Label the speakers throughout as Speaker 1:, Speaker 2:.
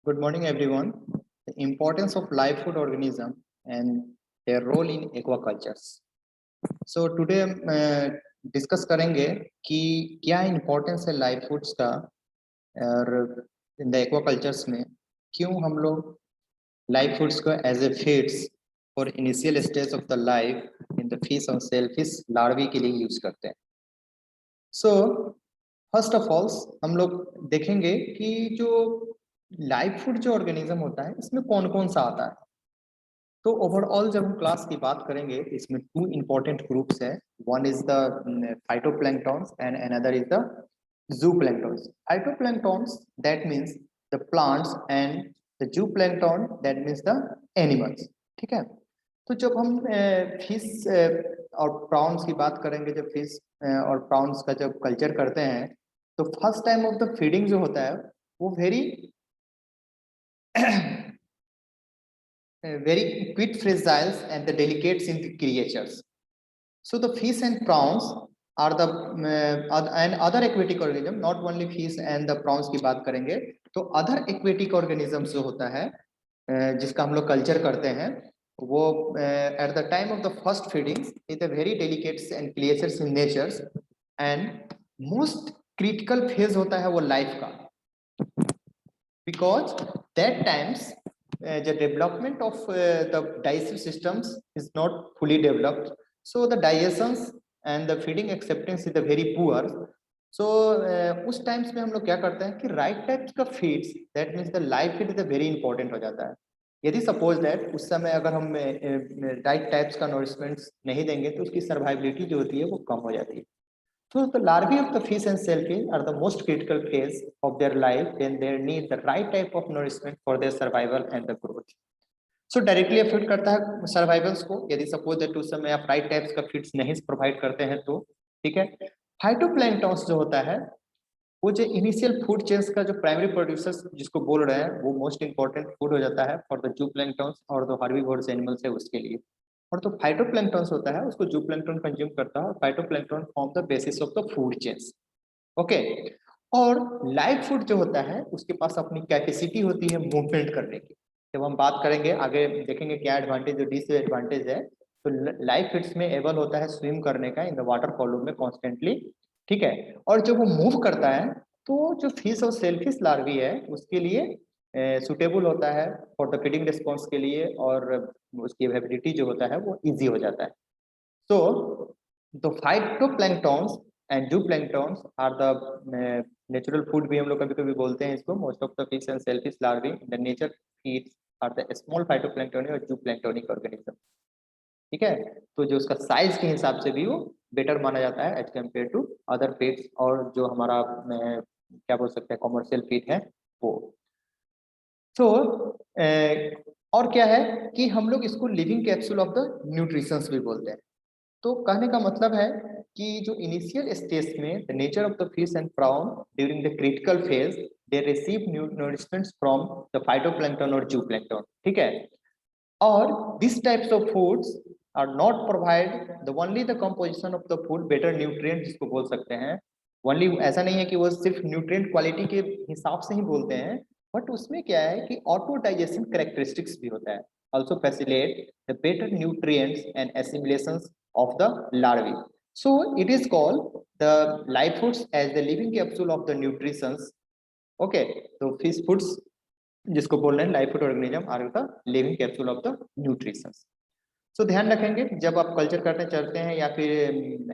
Speaker 1: Good morning, everyone. The importance of live food organism and their role in aquacultures. So today हम discuss करेंगे कि क्या importance है live foods का और इन द एक्वाकल्चर्स में क्यों हम लोग लाइव फूड्स को as a feeds for initial stage of the life in the fish और सेलफिश लार्वी के लिए यूज करते हैं। सो फर्स्ट ऑफ ऑल हम लोग देखेंगे कि जो लाइव फूड जो ऑर्गेनिज्म होता है इसमें कौन कौन सा आता है। तो ओवरऑल जब हम क्लास की बात करेंगे तो इसमें टू इंपॉर्टेंट ग्रुप्स है। One is the phytoplanktons and another is the zooplankton. Phytoplanktons, that means the plants, and the zooplankton, that means the animals. ठीक है। तो जब हम फिश और प्रॉन्स की बात करेंगे, जब फिश और प्रॉन्स का जब कल्चर करते हैं तो first time of the feeding जो होता है वो very very quick fragile and the delicate in the creatures. So the fish and prawns are the and other aquatic organism, not only fish and the prawns की बात करेंगे तो other aquatic organisms जो होता है जिसका हम लोग कल्चर करते हैं वो at the time of the first feeding is a very delicate and creatures in nature and most critical phase होता है वो life का, because that times the development of the digestive systems is not fully developed, so the digestions and the feeding acceptance is very poor. So उस times में हम लोग क्या करते हैं कि राइट टाइप्स का feeds, that means the live feed is very important हो जाता है। यदि सपोज दैट उस समय अगर हम राइट टाइप्स का नोरिशमेंट्स नहीं देंगे तो उसकी सर्वाइबिलिटी जो होती है वो कम हो जाती है। So the larvae of the fish and shellfish are the most critical phase of their life when they need the right type of nourishment for their survival and the growth. So directly affect करता है survivals को, यदि suppose that उस समय आप right types का feeds नहीं provide करते हैं तो। ठीक है। फाइटोप्लैंक्टन्स जो होता है वो जो इनिशियल फूड चेन्स का जो प्राइमरी प्रोड्यूसर्स जिसको बोल रहे हैं वो मोस्ट इंपॉर्टेंट फूड हो जाता है फॉर द जूप्लैंक्टन्स और जो हर्बीवोरस एनिमल्स है उसके लिए। और तो फाइटोप्लैंक्टन्स होता है उसको जूप्लैंक्टन कंज्यूम करता है और phytoplankton form the basis of the food chains. Okay. और लाइव फूड जो होता है उसके पास अपनी कैपेसिटी होती है मूवमेंट करने की। जब हम बात करेंगे आगे देखेंगे क्या एडवांटेज और डिसएडवांटेज है। तो लाइव फूड्स में एबल होता है स्विम करने का इन द वाटर कॉलम में कॉन्स्टेंटली। ठीक है। और जब वो मूव करता है तो जो फिश और सेलफिश लार्वी है उसके लिए सुटेबल होता है फॉर द फीडिंग रिस्पॉन्स के लिए, और उसकी एबिलिटी जो होता है वो इजी हो जाता है। So the phytoplanktons and zooplanktons are the natural food भी हम लोग कभी कभी बोलते हैं इसको। Most of the fish and shellfish larvae in the nature feeds are the small phytoplanktonic और जूप्लैंक्टोनिक ऑर्गेनिज्म। ठीक है। तो जो उसका साइज के हिसाब से भी वो बेटर माना जाता है as compare to other feeds, और जो हमारा क्या बोल सकते हैं कॉमर्शियल फीड है वो। तो और क्या है कि हम लोग इसको living capsule of the nutritions भी बोलते हैं। तो कहने का मतलब है कि जो इनिशियल स्टेज में the nature of the fish and prawn during the critical phase they receive nutritions from the phytoplankton और जूप्लैंक्टन। ठीक है। और this types of foods are not provide the only the composition of the food better nutrient जिसको बोल सकते हैं। Only ऐसा नहीं है कि वो सिर्फ न्यूट्रिएंट क्वालिटी के हिसाब से ही बोलते हैं, बट उसमें क्या है कि ऑटो डाइजेशन कैरेक्टरिस्टिक्स भी होता है, also facilitate the better nutrients and assimilations of the larvae. So it is called the live foods as the living capsule of the nutritions. Okay, so fish foods जिसको बोल रहे हैं live food organism are the living capsule of the nutritions. So ध्यान रखेंगे जब आप culture करने चलते हैं या फिर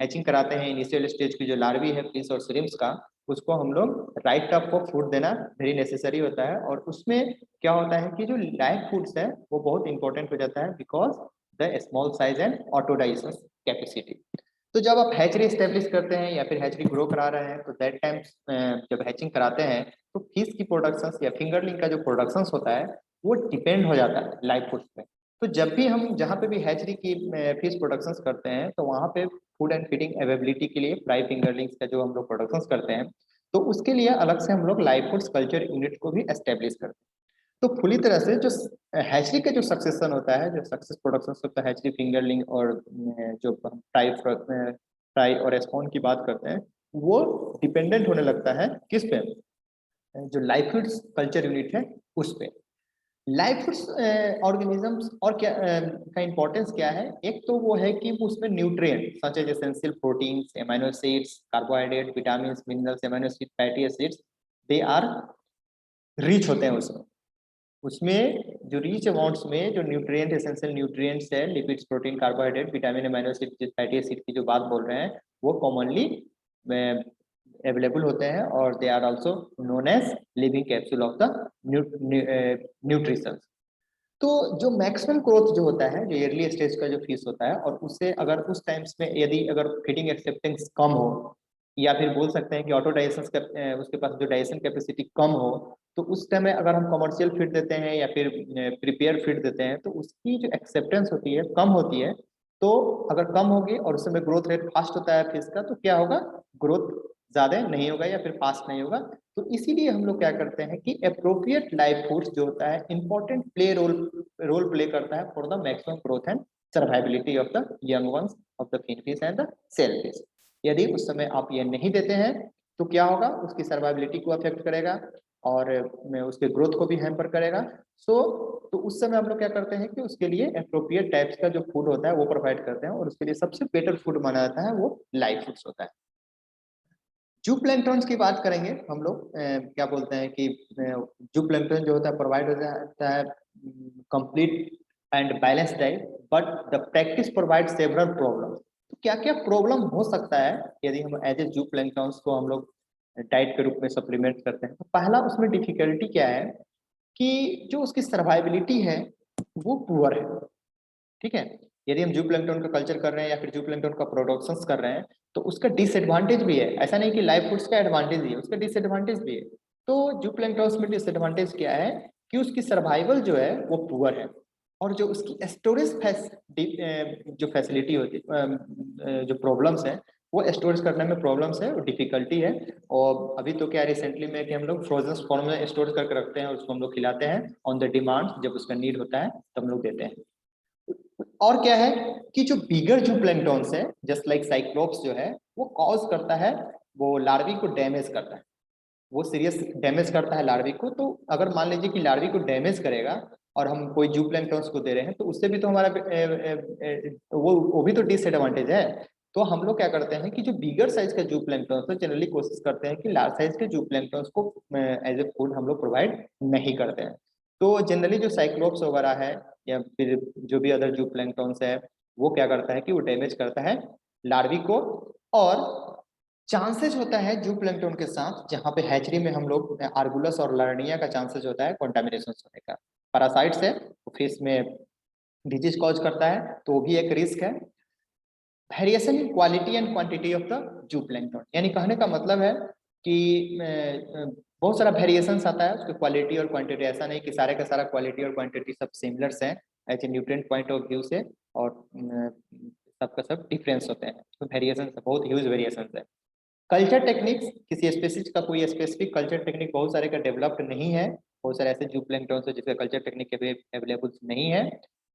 Speaker 1: हैचिंग कराते हैं इनिशियल स्टेज की जो लार्वी है फिश और श्रिम्प्स का, उसको हम लोग राइट टाइप ऑफ फूड देना वेरी नेसेसरी होता है। और उसमें क्या होता है कि जो लाइव फूड्स है वो बहुत इंपॉर्टेंट हो जाता है because the small size and auto digestion capacity. तो जब आप हैचरी स्टेब्लिश करते हैं या फिर हैचरी ग्रो करा रहे हैं तो दैट टाइम जब हैचिंग कराते हैं तो फिश की प्रोडक्शन या फिंगरलिंग का जो प्रोडक्शन होता है वो डिपेंड हो जाता है लाइव फूड्स पे। तो जब भी हम जहाँ पे भी हैचरी की फिश प्रोडक्शंस करते हैं तो वहाँ पे फूड एंड फीडिंग अवेबिलिटी के लिए फ्राई फिंगरलिंग्स का जो हम लोग प्रोडक्शंस करते हैं तो उसके लिए अलग से हम लोग लाइव फूड्स कल्चर यूनिट को भी एस्टेब्लिश करते हैं। तो पूरी तरह से जो हैचरी का जो सक्सेशन होता है, जो सक्सेस प्रोडक्शन होता है हैचरी फिंगरलिंग और जो फ्राई और स्पॉन की बात करते हैं वो डिपेंडेंट होने लगता है किस पे, जो लाइव फूड्स कल्चर यूनिट है उस पे। लाइव फूड्स ऑर्गेनिजम्स और क्या का इंपॉर्टेंस क्या है, एक तो वो है कि उसमें nutrient such as essential proteins, amino acids, carbohydrate, vitamin, minerals, amino acid, fatty acids, they are rich होते हैं उसमें। उसमें जो रिच अमाउंट्स में जो न्यूट्रिएंट एसेंशियल न्यूट्रिएंट्स है, lipids, protein, carbohydrate, vitamin, amino acid, fatty acid की जो बात बोल रहे हैं वो कॉमनली अवेलेबल होते हैं, और they are also known as living capsule of the nutrition. तो जो मैक्सिमम ग्रोथ जो होता है, जो अर्ली स्टेज का जो फीस होता है, और उससे अगर उस टाइम्स में यदि अगर फीडिंग एक्सेप्टेंस कम हो, या फिर बोल सकते हैं कि ऑटो डाइजेशन उसके पास जो डाइजेशन कैपेसिटी कम हो, तो उस टाइम में अगर हम कमर्शियल फीड देते हैं या फिर प्रिपेयर फीड देते हैं, तो उसकी जो एक्सेप्टेंस होती है कम होती है। तो अगर कम होगी और उस समय ग्रोथ रेट फास्ट होता है फिश का, तो क्या होगा, ग्रोथ ज्यादा नहीं होगा या फिर फास्ट नहीं होगा। तो इसीलिए हम लोग क्या करते हैं कि अप्रोप्रिएट लाइव फूड्स जो होता है इंपॉर्टेंट रोल प्ले करता है for the maximum growth and survivability of the young ones of the finfish and the shellfish. यदि उस समय आप ये नहीं देते हैं तो क्या होगा, उसकी सर्वाइबिलिटी को अफेक्ट करेगा और उसके ग्रोथ को भी हैम्पर करेगा। तो उस समय हम लोग क्या करते हैं कि उसके लिए अप्रोप्रिएट टाइप्स का जो फूड होता है वो प्रोवाइड करते हैं, और उसके लिए सबसे बेटर फूड माना जाता है वो लाइव फूड्स होता है। जू प्लैंक्टन्स की बात करेंगे हम लोग, क्या बोलते हैं कि जू प्लैंक्टन जो होता है प्रोवाइड हो जाता है complete and balance diet, but the practice provide several problem. तो क्या क्या प्रॉब्लम हो सकता है यदि हम एज ए जू प्लैंक्टन्स को हम लोग डाइट के रूप में सप्लीमेंट करते हैं। तो पहला उसमें डिफिकल्टी क्या है कि जो उसकी सर्वाइबिलिटी है वो पुअर है। ठीक है, यदि हम जू प्लैंक्टन का कल्चर कर रहे हैं या फिर जू प्लैंक्टन का प्रोडक्शन कर रहे हैं, तो उसका डिसएडवांटेज भी है। ऐसा नहीं कि लाइव फूड्स का एडवांटेज ही है, उसका डिसएडवांटेज भी है। तो जू प्लैंक्टन में डिसएडवांटेज क्या है कि उसकी सर्वाइवल जो है वो पुअर है, और जो उसकी स्टोरेज जो फैसिलिटी होती जो प्रॉब्लम्स है, वो स्टोरेज करने में प्रॉब्लम्स है, डिफिकल्टी है। और अभी तो क्या रिसेंटली में कि हम लोग फ्रोजन फॉर्म में स्टोर करके रखते हैं और उसको हम लोग खिलाते हैं ऑन द डिमांड, जब उसका नीड होता है तब हम लोग देते हैं। और क्या है कि जो बिगर जू प्लैंक्टन्स है जस्ट लाइक साइक्लोप्स जो है, वो कॉज करता है, वो लार्वी को डैमेज करता है, वो सीरियस डैमेज करता है लार्वी को। तो अगर मान लीजिए कि लार्वी को डैमेज करेगा और हम कोई जू प्लैंक्टन्स को दे रहे हैं, तो उससे भी तो हमारा वो भी तो डिसएडवांटेज है। तो हम लोग क्या करते हैं कि जो बिगर साइज का जू प्लैंक्टन्स है, जनरली कोशिश करते हैं कि लार्ज साइज के जू प्लैंक्टन्स को एज ए फूड हम लोग प्रोवाइड नहीं करते हैं। तो जनरली जो साइक्लोप्स वगैरह है या फिर जो भी अदर जू प्लैंक्टन्स है, वो क्या करता है कि वो डैमेज करता है लार्वी को। और चांसेस होता है जू प्लैंक्टन के साथ, जहां पे हैचरी में हम लोग आर्गुलस और लार्निया का चांसेस होता है कंटामिनेशन होने का। पैरासाइट्स है तो फिश में डिजीज कॉज करता है, तो वो भी एक रिस्क है। Variation in quality and quantity of the zoo plankton, यानी कहने का मतलब है कि बहुत सारा वेरिएशंस आता है उसके क्वालिटी और क्वांटिटी। ऐसा नहीं कि सारे का सारा क्वालिटी और क्वांटिटी सब सिमिलर्स हैं as a nutrient point of view से, और सबका सब डिफरेंस होते हैं। तो वेरिएशन बहुत ह्यूज वेरिएशन है। कल्चर टेक्निक्स, किसी स्पेसिस का कोई स्पेसिफिक कल्चर टेक्निक बहुत सारे का डेवलप्ड नहीं है। बहुत सारे ऐसे जू प्लैंक्टन है जिसका कल्चर टेक्निक अवेलेबल नहीं है,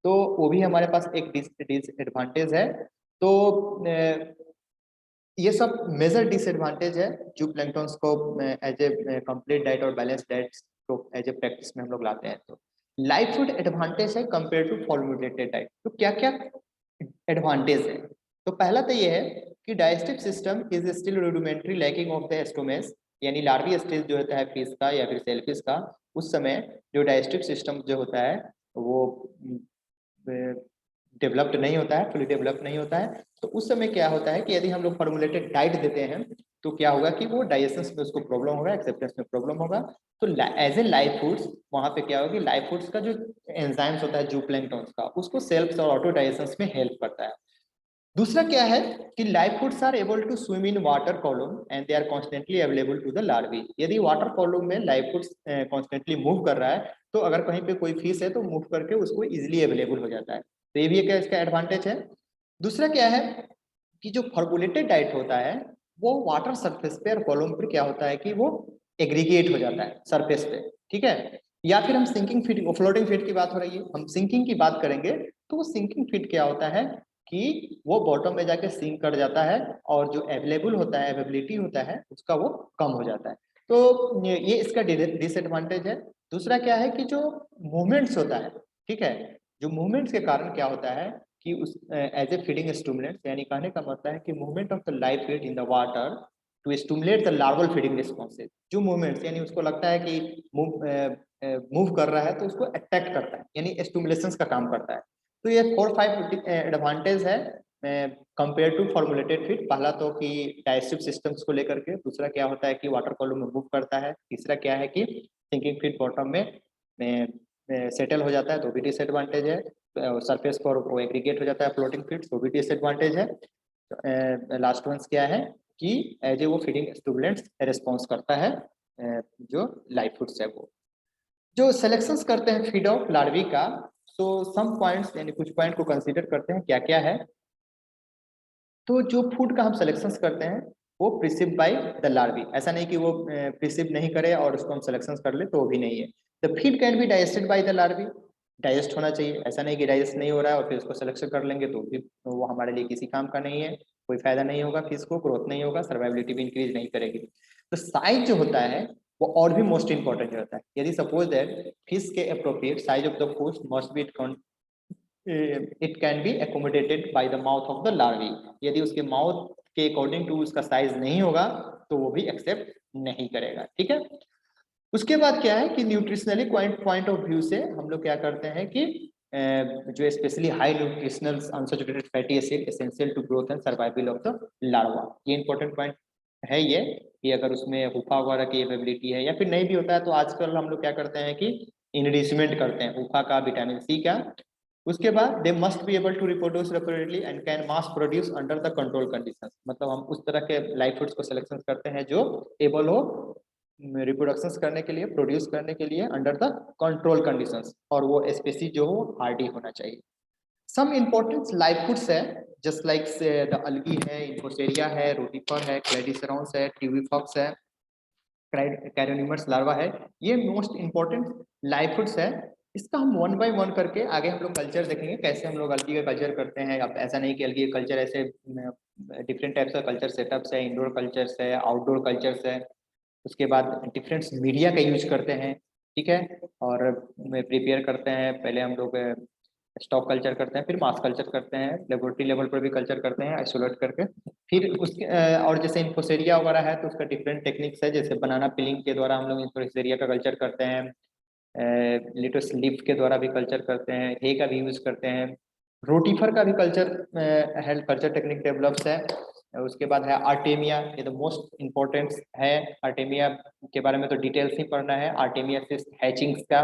Speaker 1: तो वो भी हमारे पास एक डिसएडवांटेज है। तो ये सब मेजर डिसएडवांटेज है जू प्लैंक्टन्स को एज ए कंप्लीट डाइट और बैलेंस डाइट को एज ए प्रैक्टिस में हम लोग लाते हैं। तो लाइव फूड एडवांटेज है कंपेयर टू फॉर्मुलेटेड डाइट। तो क्या क्या एडवांटेज है? तो पहला तो ये है कि digestive system is still rudimentary lacking of the stomachs, यानी लार्वी स्टेज जो होता है फिश का या फिर सेलफिश का, उस समय जो डाइजेस्टिव सिस्टम जो होता है वो डेवलप्ड नहीं होता है, फुली डेवलप नहीं होता है। तो उस समय क्या होता है कि यदि हम लोग फॉर्मुलेटेड डाइट देते हैं तो क्या होगा कि वो डाइजेशन में उसको प्रॉब्लम होगा, एक्सेप्टेंस में प्रॉब्लम होगा। तो एज ए लाइव फूड्स वहां पे क्या होगा कि लाइव फूड्स का जो एंजाइम्स होता है जू प्लैंक्टन्स का, उसको सेल्फ और ऑटो डाइजेशन में हेल्प करता है। दूसरा क्या है कि live foods are able to swim in water column and they are constantly available to the larvae. यदि वाटर कॉलम में लाइव फूड्स कॉन्स्टेंटली मूव कर रहा है, तो अगर कहीं पे कोई फिश है तो मूव करके उसको इजिली अवेलेबल हो जाता है। तो ये भी एक इसका एडवांटेज है। दूसरा क्या है कि जो फॉर्मुलेटेड डाइट होता है वो वाटर सरफेस पे और कॉलम पे क्या होता है कि वो एग्रीगेट हो जाता है सरफेस पे। ठीक है, या फिर हम सिंकिंग फीड, फ्लोटिंग फीड की बात हो रही है, हम सिंकिंग की बात करेंगे, तो वो सिंकिंग फीड क्या होता है कि वो बॉटम में जाके सिंक कर जाता है और जो अवेलेबल होता है, अवेलेबिलिटी होता है उसका वो कम हो जाता है। तो ये इसका डिसएडवांटेज है। दूसरा क्या है कि जो मूवमेंट्स होता है, ठीक है, जो मूवमेंट्स के कारण क्या होता है कि उस एज ए फीडिंग स्टिमुलेंट, यानी कहने का मतलब है कि movement of the live feed in the water to stimulate the larval feeding responses. जो मूवमेंट्स यानी उसको लगता है कि मूव कर रहा है तो उसको अट्रैक्ट करता है, यानी स्टिमुलेशंस का काम करता है। तो ये 4-5 एडवांटेज है कंपेयर टू फॉर्मुलेटेड फीड। पहला तो कि डाइजेस्टिव सिस्टम्स को लेकर के, दूसरा क्या होता है कि वाटर कॉलम में मूव करता है, तीसरा क्या है कि सिंकिंग फीड बॉटम में सेटल हो जाता है तो भी डिसएडवांटेज है, सरफेस पर वो एग्रीगेट हो जाता है फ्लोटिंग फीड तो भी डिसएडवांटेज है। लास्ट वन क्या है कि एज ए वो फीडिंग स्टूडेंट्स रिस्पॉन्स करता है जो लाइव फूड्स है वो। जो सिलेक्शंस करते हैं फीड ऑफ लार्वी का, सो सम पॉइंट्स यानी कुछ पॉइंट को कंसीडर करते हैं, क्या क्या है। तो जो फूड का हम सिलेक्शंस करते हैं वो प्रिसिप्ट बाय द लार्वी, ऐसा नहीं कि वो प्रिसिप्ट नहीं करे और उसको हम सिलेक्शंस कर ले, तो वो भी नहीं है। The feed can be digested by the larvae, digest होना चाहिए, ऐसा नहीं कि डाइजेस्ट नहीं हो रहा है और फिर उसको सिलेक्शन कर लेंगे तो भी वो हमारे लिए किसी काम का नहीं है, कोई फायदा नहीं होगा, फिश को ग्रोथ नहीं होगा, सर्वाइबिलिटी भी इंक्रीज नहीं करेगी। तो साइज जो होता है वो और भी मोस्ट इंपॉर्टेंट होता है। यदि सपोज दैट फिश के appropriate size of the food must be it can be accommodated by the mouth of the larvae, यदि उसके माउथ के अकॉर्डिंग टू उसका साइज नहीं होगा तो वो भी एक्सेप्ट नहीं करेगा, ठीक है। उसके बाद क्या है कि न्यूट्रिशनली पॉइंट ऑफ व्यू से हम लोग क्या करते हैं कि जो specially high nutritional unsaturated fatty acid essential to growth and survival of the larva, ये इंपॉर्टेंट पॉइंट है ये कि अगर उसमें हुफा वगैरह की एबिलिटी है या फिर नहीं भी होता है तो आजकल हम लोग क्या करते हैं कि इनरिचमेंट करते हैं हुफा का, विटामिन सी का। उसके बाद they must be able to reproduce rapidly and can mass produce under the control conditions, मतलब हम उस तरह के लाइफ फूड्स को सिलेक्शन करते हैं जो एबल हो रिप्रोडक्शन करने के लिए, प्रोड्यूस करने के लिए अंडर द कंट्रोल कंडीशंस, और वो स्पेसी जो हो हार्डी होना चाहिए। सम इंपॉर्टेंट लाइफ फूड्स है जस्ट लाइक द अलगी है, इन्फोसेरिया है, रोटिफर है, क्लेडिसेरॉन्स है, ट्यूबिफॉक्स है, कैरोनिमर्स लार्वा है, ये मोस्ट इंपॉर्टेंट लाइफ फूड्स है। इसका हम वन बाय वन करके आगे हम लोग कल्चर देखेंगे कैसे हम लोग अलगी का कल्चर करते हैं। अब ऐसा नहीं कि अलगी का कल्चर ऐसे डिफरेंट टाइप्स का कल्चर सेटअप्स है, इंडोर कल्चर्स है, आउटडोर कल्चर्स है, उसके बाद डिफरेंट मीडिया का यूज करते हैं, ठीक है, और प्रिपेयर करते हैं। पहले हम लोग स्टॉक कल्चर करते हैं, फिर मास कल्चर करते हैं, लेबोरेटरी लेवल पर भी कल्चर करते हैं आइसोलेट करके, फिर उसके और जैसे इन्फोसेरिया वगैरह है तो उसका डिफरेंट टेक्निक्स है, जैसे बनाना पिलिंग के द्वारा हम लोग इन्फोसेरिया का कल्चर करते हैं, लिटोस लीफ के द्वारा भी कल्चर करते हैं, हे का भी यूज करते हैं, रोटीफर का भी culture health culture technique develops है। उसके बाद है आर्टेमिया, ये तो मोस्ट इम्पोर्टेंट है। आर्टेमिया के बारे में तो डिटेल्स ही पढ़ना है, आर्टेमिया हैचिंग्स का,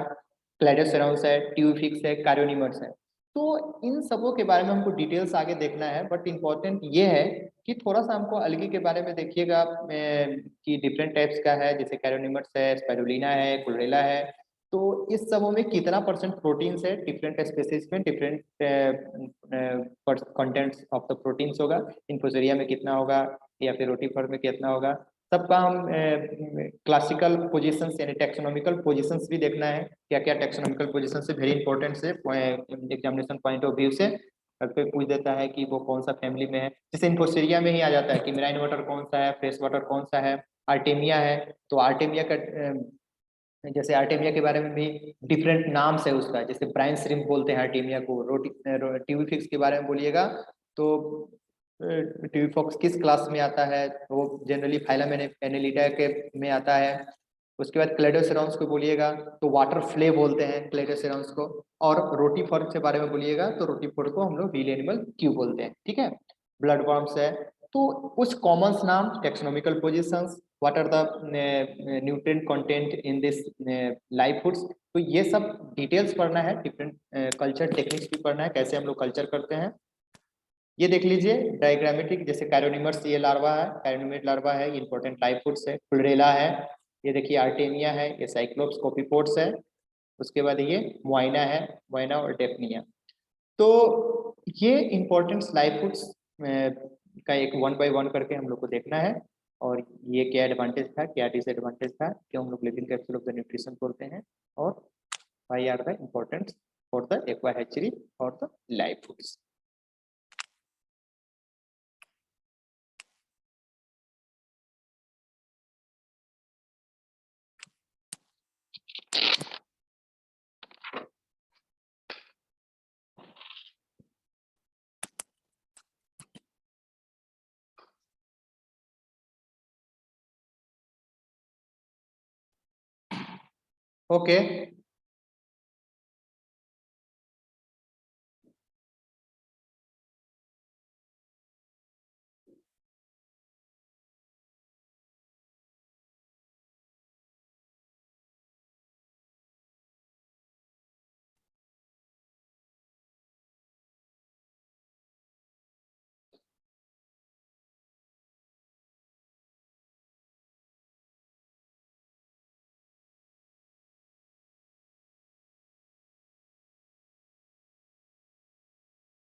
Speaker 1: क्लेडोसेराउस है, ट्यूबिफिक्स है, कैरियोनिमर्स है। तो इन सबों के बारे में हमको डिटेल्स आगे देखना है, बट इम्पोर्टेंट ये है कि थोड़ा सा हमको अलगी के बारे में देखिएगा कि डिफरेंट टाइप्स का है, जैसे कैरियोनिमर्स है, स्पाइरुलिना है, क्लोरेला है। तो इस सबों में कितना परसेंट प्रोटीन्स है, डिफरेंट स्पेसीज में different contents of the proteins होगा, इन्फोसेरिया में कितना होगा या फिर रोटीफर में कितना होगा, सबका हम क्लासिकल पोजीशंस यानी टेक्सोनॉमिकल पोजीशंस भी देखना है, क्या क्या टेक्सोनॉमिकल पोजीशन से वेरी इंपॉर्टेंट से एग्जामिनेशन पॉइंट ऑफ व्यू से फिर पूछ देता है कि वो कौन सा फैमिली में है। जैसे इन्फोसेरिया में ही आ जाता है कि मेराइन वाटर कौन सा है, फ्रेश वाटर कौन सा है, आर्टेमिया है तो आर्टेमिया का जैसे आर्टेमिया के बारे में भी डिफरेंट नाम्स है उसका, जैसे ब्राइन श्रिम्प बोलते हैं आर्टेमिया को, ट्यूबिफिक्स के बारे में बोलिएगा तो ट्यूबिफॉक्स किस क्लास में आता है, वो जनरली फाइलम एनेलिडा के में आता है। उसके बाद क्लेडोसेरॉन्स को बोलिएगा तो वाटर फ्ले बोलते हैं क्लेडोसेरॉन्स को, और रोटीफॉर के बारे में बोलिएगा तो रोटीफॉर को हम लोग व्हील एनिमल क्यू बोलते हैं, ठीक है। ब्लड वर्म्स है तो कुछ कॉमन नाम, taxonomical positions, what are the nutrient content in this live foods, तो ये सब डिटेल्स पढ़ना है, डिफरेंट कल्चर टेक्निक्स भी पढ़ना है, कैसे हम लोग कल्चर करते हैं। ये देख लीजिए डायग्रामेटिक, जैसे कैरोनिमर्स ये लार्वा है, कैरोनिमेट लार्वा है, ये इंपॉर्टेंट लाइव फूड्स है, फुलरेला है, ये देखिए आर्टेमिया है, ये साइक्लोप्स कॉपीपोड्स है, उसके बाद ये मोइना है, मोइना और डेफनिया। तो ये इंपॉर्टेंट लाइव फूड्स का एक वन बाय वन करके हम लोग को देखना है, और ये क्या एडवांटेज था क्या डिसएडवांटेज था, क्यों हम लोग living capsule of the nutrition बोलते हैं, और why are the important for the aqua hatchery और द लाइव फूड्स। Okay.